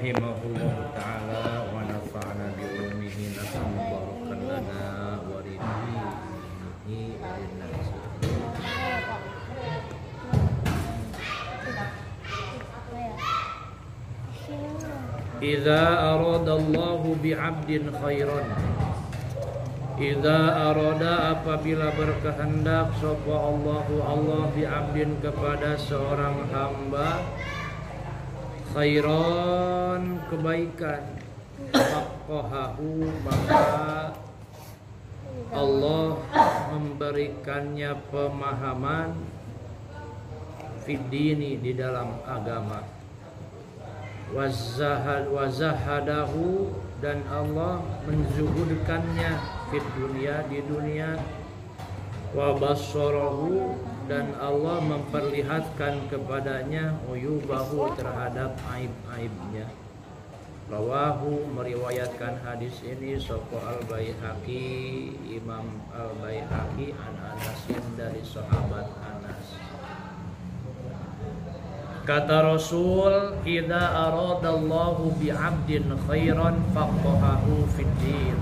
rahimahullahu ta'ala wa nafa'ana bi'ulumihi nafa'an mubarakan lana wa ridhihi alinnas. Idza aradallahu bi'abdin khairan, idza arada apabila berkehendak sapa Allahu Allah bi'abdin kepada seorang hamba khairan kebaikan, faqahahu maka Allah memberikannya pemahaman fiddini di dalam agama, wazahadahu dan Allah menzuhudkannya fid dunia di dunia, wa bassarahu dan Allah memperlihatkan kepadanya uyubahu terhadap aib-aibnya. Rawahu meriwayatkan hadis ini sapa Al-Baihaqi, Imam Al-Baihaqi an Anasin dari sahabat Anas. Kata Rasul, idza aradallahu bi'abdin khairan faqahahu fid din.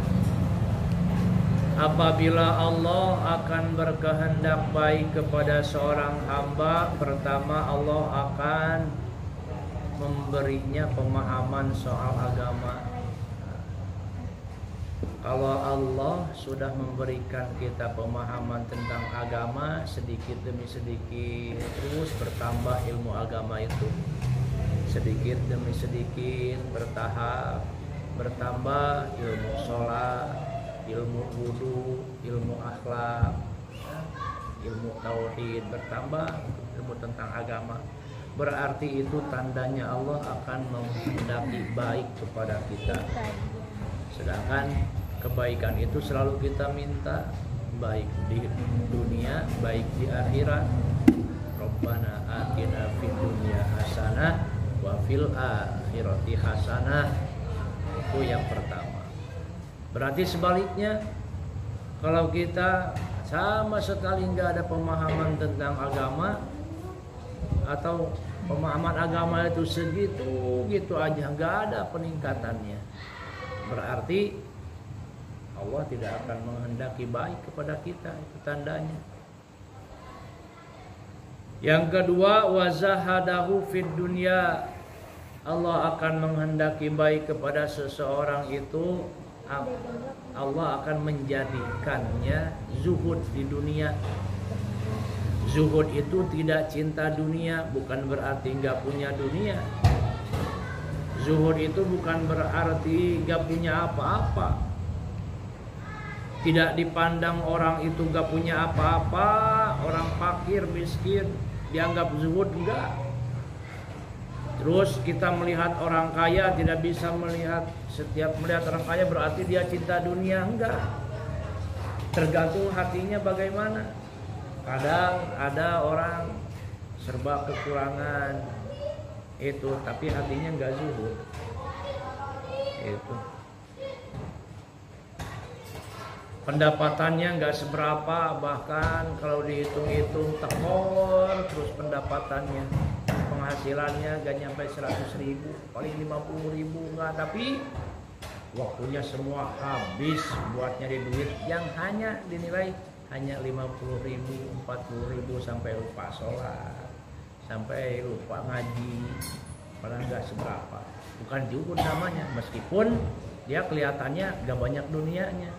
Apabila Allah akan berkehendak baik kepada seorang hamba, pertama Allah akan memberinya pemahaman soal agama. Kalau Allah sudah memberikan kita pemahaman tentang agama sedikit demi sedikit, terus bertambah ilmu agama itu sedikit demi sedikit, bertahap bertambah ilmu sholat, ilmu wudu, ilmu akhlak, ilmu tauhid, bertambah ilmu tentang agama. Berarti itu tandanya Allah akan menghendaki baik kepada kita. Sedangkan kebaikan itu selalu kita minta, baik di dunia, baik di akhirat. Rabbana atina fid dunya hasanah wa fil akhirati hasanah. Itu yang pertama. Berarti sebaliknya, kalau kita sama sekali nggak ada pemahaman tentang agama, atau pemahaman agama itu segitu aja, nggak ada peningkatannya, berarti Allah tidak akan menghendaki baik kepada kita. Itu tandanya. Yang kedua, wazahadahu fid dunya. Allah akan menghendaki baik kepada seseorang itu, Allah akan menjadikannya zuhud di dunia. Zuhud itu tidak cinta dunia, bukan berarti nggak punya dunia. Zuhud itu bukan berarti nggak punya apa-apa. Tidak dipandang orang itu nggak punya apa-apa, orang fakir, miskin, dianggap zuhud, enggak. Terus kita melihat orang kaya, tidak bisa melihat, setiap melihat orang kaya berarti dia cinta dunia, enggak. Tergantung hatinya bagaimana. Kadang ada orang serba kekurangan itu, tapi hatinya enggak zuhud. Itu. Pendapatannya enggak seberapa, bahkan kalau dihitung-hitung tekor terus pendapatannya. Penghasilannya gak nyampe 100.000, paling 50.000 enggak, tapi waktunya semua habis buat nyari duit yang hanya dinilai hanya 50.000, 40.000, sampai lupa sholat, sampai lupa ngaji, padahal gak seberapa. Bukan zuhud namanya, meskipun dia kelihatannya gak banyak dunianya.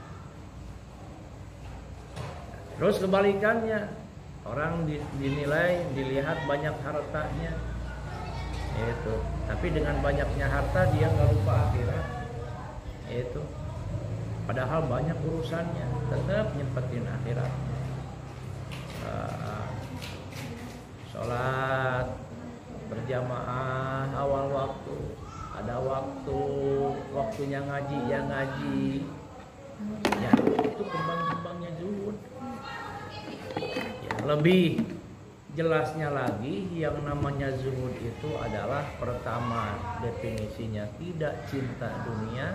Terus kebalikannya, orang dinilai, dilihat banyak hartanya, itu, tapi dengan banyaknya harta dia nggak lupa akhirat, itu, padahal banyak urusannya, tetap nyempetin akhirat. Sholat berjamaah awal waktu, ada waktunya ngaji ya ngaji, ya itu kembang-kembangnya zuhud. Yang lebih jelasnya lagi, yang namanya zuhud itu adalah pertama definisinya tidak cinta dunia.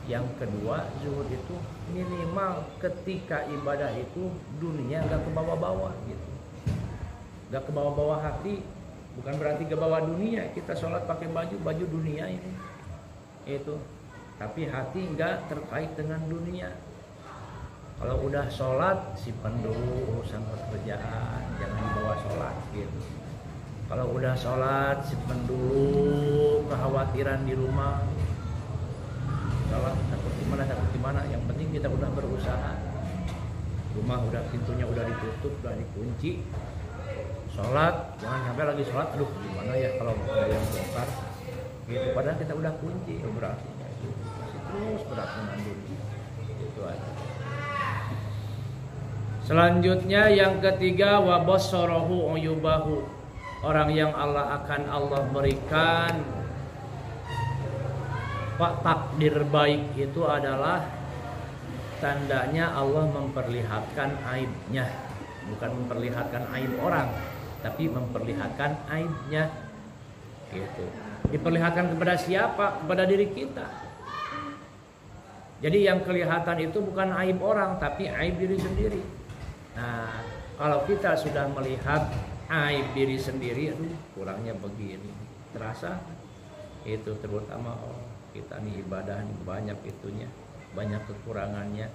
Yang kedua, zuhud itu minimal ketika ibadah itu dunia gak ke bawah-bawah gitu, gak ke bawah-bawah hati, Bukan berarti ke bawah dunia, kita sholat pakai baju dunia ini. Itu. Tapi hati enggak terkait dengan dunia. Kalau udah sholat, simpan dulu urusan pekerjaan, jangan dibawa sholat gitu. Kalau udah sholat, simpan dulu kekhawatiran di rumah. Sholat takut gimana, yang penting kita udah berusaha. Rumah udah pintunya udah ditutup, udah dikunci. Sholat, jangan sampai lagi sholat, aduh gimana ya kalau ada yang bongkar gitu. Padahal kita udah kunci, berarti itu masih terus berat dengan dunia. Itu aja. Selanjutnya yang ketiga, wabassarahu uyubahu. Orang yang Allah berikan takdir baik itu adalah tandanya Allah memperlihatkan aibnya, bukan memperlihatkan aib orang, tapi memperlihatkan aibnya. Gitu. Diperlihatkan kepada siapa? Kepada diri kita. Jadi yang kelihatan itu bukan aib orang, tapi aib diri sendiri. Nah, kalau kita sudah melihat aib diri sendiri, aduh kurangnya begini, terasa itu terutama kita nih ibadah nih banyak itunya, banyak kekurangannya,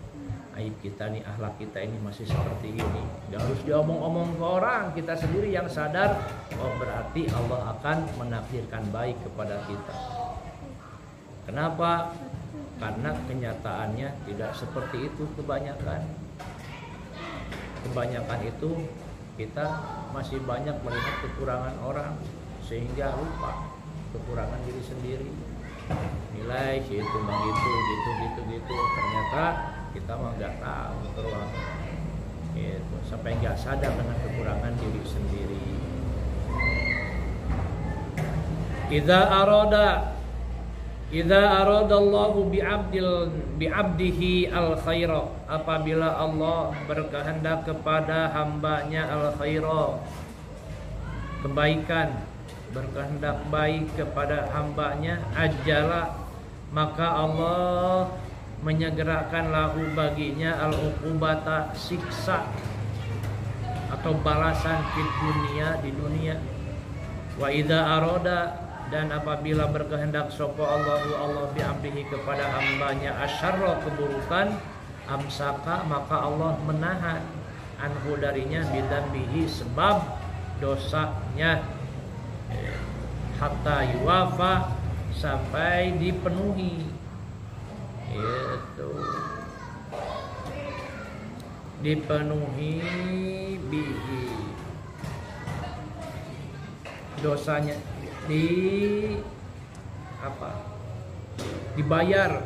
aib kita nih, akhlak kita ini masih seperti ini. Gak harus diomong-omong ke orang, kita sendiri yang sadar, oh berarti Allah akan menakdirkan baik kepada kita. Kenapa? Karena kenyataannya tidak seperti itu kebanyakan. Kebanyakan itu kita masih banyak melihat kekurangan orang sehingga lupa kekurangan diri sendiri. Nilai si itu bang gitu. Ternyata kita mah nggak tahu terus. Gitu. Sampai nggak sadar dengan kekurangan diri sendiri. Idza aradallahu bi'abdihi al-khaira, apabila Allah berkehendak kepada hambanya al-khaira, kebaikan, berkehendak baik kepada hambanya, ajala, maka Allah menyegerakan lahu baginya al-uqubata, siksa atau balasan di dunia. Wa idza arada, dan apabila berkehendak sapa Allah bi'abdihi kepada hambanya asyarra, keburukan, amsaka, maka Allah menahan anhu darinya bidambihi, sebab dosanya, hatta yuwafa, sampai dipenuhi. Itu dipenuhi bihi, dosanya dibayar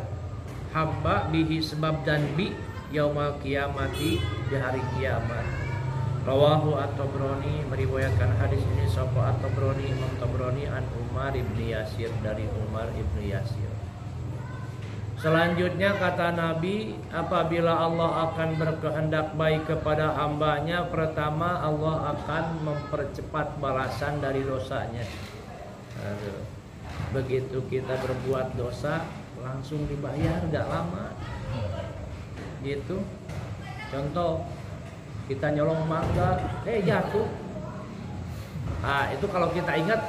hamba bihi, sebab dan bi yaumal kiamati, di hari kiamat. Rawahu at-Tabrani, meriwayatkan hadis ini sapa at-Tabrani, Imam Tabrani, an Umar ibn Yasir, dari Umar ibn Yasir. Selanjutnya kata Nabi, apabila Allah akan berkehendak baik kepada hambanya, pertama Allah akan mempercepat balasan dari dosanya. Begitu kita berbuat dosa langsung dibayar, gak lama gitu. Contoh, kita nyolong mangga, jatuh. Nah itu kalau kita ingat,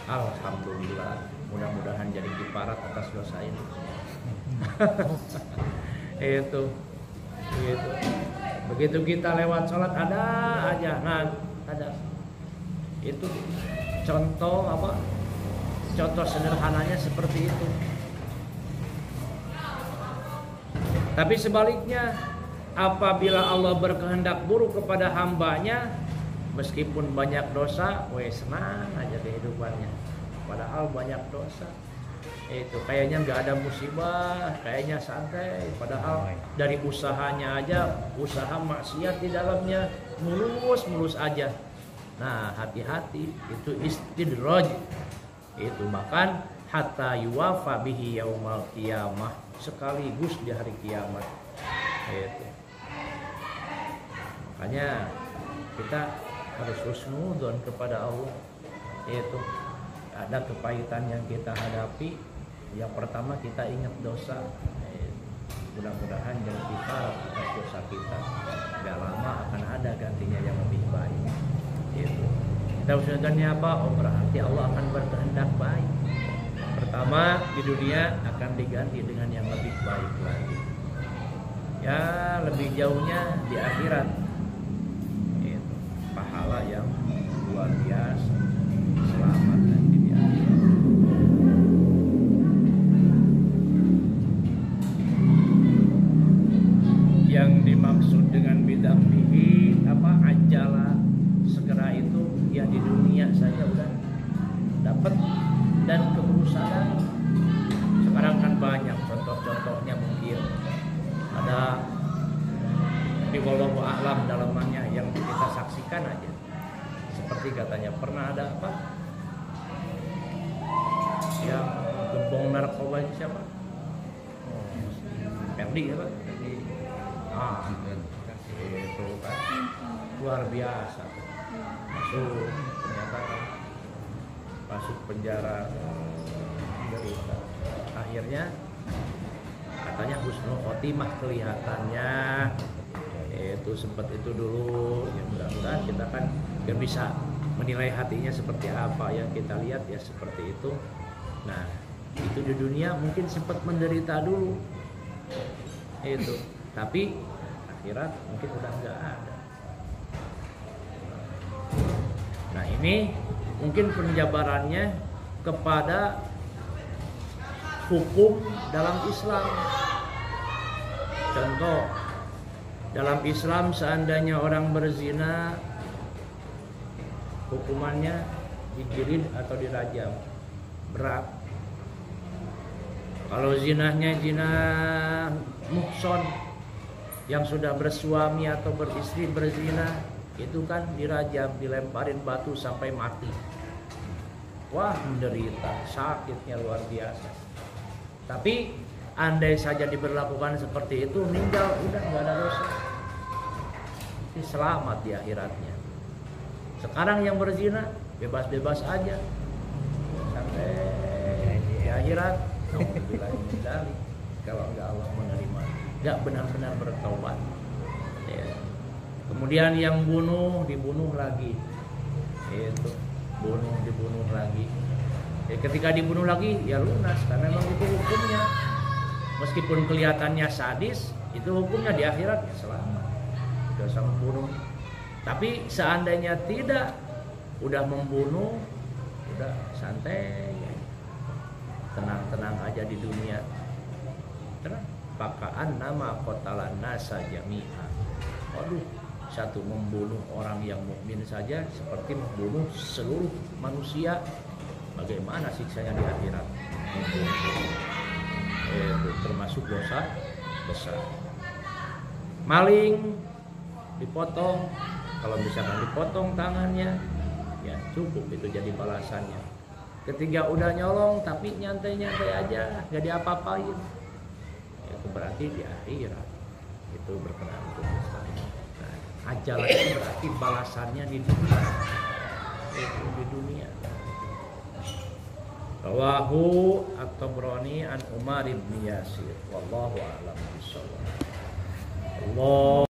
alhamdulillah, mudah-mudahan jadi kifarat atas dosa ini. Itu gitu. Begitu kita lewat sholat, ada aja, ada. Itu contoh apa? Contoh sederhananya seperti itu. Tapi sebaliknya, apabila Allah berkehendak buruk kepada hambanya, meskipun banyak dosa, senang aja kehidupannya. Padahal banyak dosa. Itu kayaknya nggak ada musibah, kayaknya santai. Padahal dari usahanya aja, usaha maksiat di dalamnya mulus aja. Nah, hati-hati, itu istidraj. Itu makan hatta yuwafa bihi yaumal qiyamah, sekaligus di hari kiamat. Itu. Makanya kita harus husnudzon kepada Allah. Itu ada kepahitan yang kita hadapi. Yang pertama kita ingat dosa. Mudah-mudahan jangan kita atas dosa kita. Gak lama akan ada gantinya yang lebih baik. Itu. Tausiahnya apa? Oh, berarti Allah akan berkehendak baik. Pertama di dunia akan diganti dengan yang lebih baik lagi. Ya, lebih jauhnya di akhirat. Itu pahala yang luar biasa. Selamat nanti di akhirat. Yang dimaksud dengan bidambihi apa? Ajala, segera itu ya di dunia saja udah dapat. Dan keberusahaan sekarang kan banyak contoh-contohnya, mungkin ada di wallahu a'lam dalamannya yang kita saksikan aja. Seperti katanya pernah ada apa yang gembong narkoba itu siapa? Perdi apa? Perdi. Itu kan luar biasa. Masuk ternyata kan masuk penjara, derita. Akhirnya katanya husnul khotimah kelihatannya. Itu sempat itu dulu. Ya mudah-mudahan kita kan gak bisa menilai hatinya seperti apa, yang kita lihat ya seperti itu. Nah, itu di dunia mungkin sempat menderita dulu. Itu. Tapi akhirat mungkin udah nggak ada. Nah, ini mungkin penjabarannya kepada hukum dalam Islam. Contoh, dalam Islam seandainya orang berzina, hukumannya dijilid atau dirajam, berat. Kalau zinahnya zina muhson, yang sudah bersuami atau beristri berzina, itu kan dirajam, dilemparin batu sampai mati. Wah, menderita, sakitnya luar biasa. Tapi andai saja diberlakukan seperti itu, meninggal udah nggak ada dosa, ini selamat di akhiratnya. Sekarang yang berzina bebas-bebas aja sampai di akhirat. Kalau nggak Allah menerima, nggak benar-benar bertaubat. Ya. Kemudian yang bunuh dibunuh lagi, itu dibunuh lagi. Ya, ketika dibunuh lagi ya lunas, karena memang itu hukumnya. Meskipun kelihatannya sadis, itu hukumnya di akhirat ya selamat, dosa membunuh. Tapi seandainya tidak, udah membunuh, udah santai, tenang-tenang aja di dunia. Tenang. Pakaan nama kotalan nasa jami'a. Waduh, satu membunuh orang yang mukmin saja seperti membunuh seluruh manusia. Bagaimana siksanya di akhirat? Itu termasuk dosa besar. Maling dipotong, kalau misalkan dipotong tangannya, ya cukup itu jadi balasannya. Ketika udah nyolong tapi nyantai-nyantai aja, nggak diapa-apain, itu berarti di akhirat itu berkenaan untuk Islam. Nah, ajal itu berarti balasannya di dunia, itu di dunia. Rawahu at-Tabrani an Umar bin Yasir. Wallahu a'lam bishawab. Allah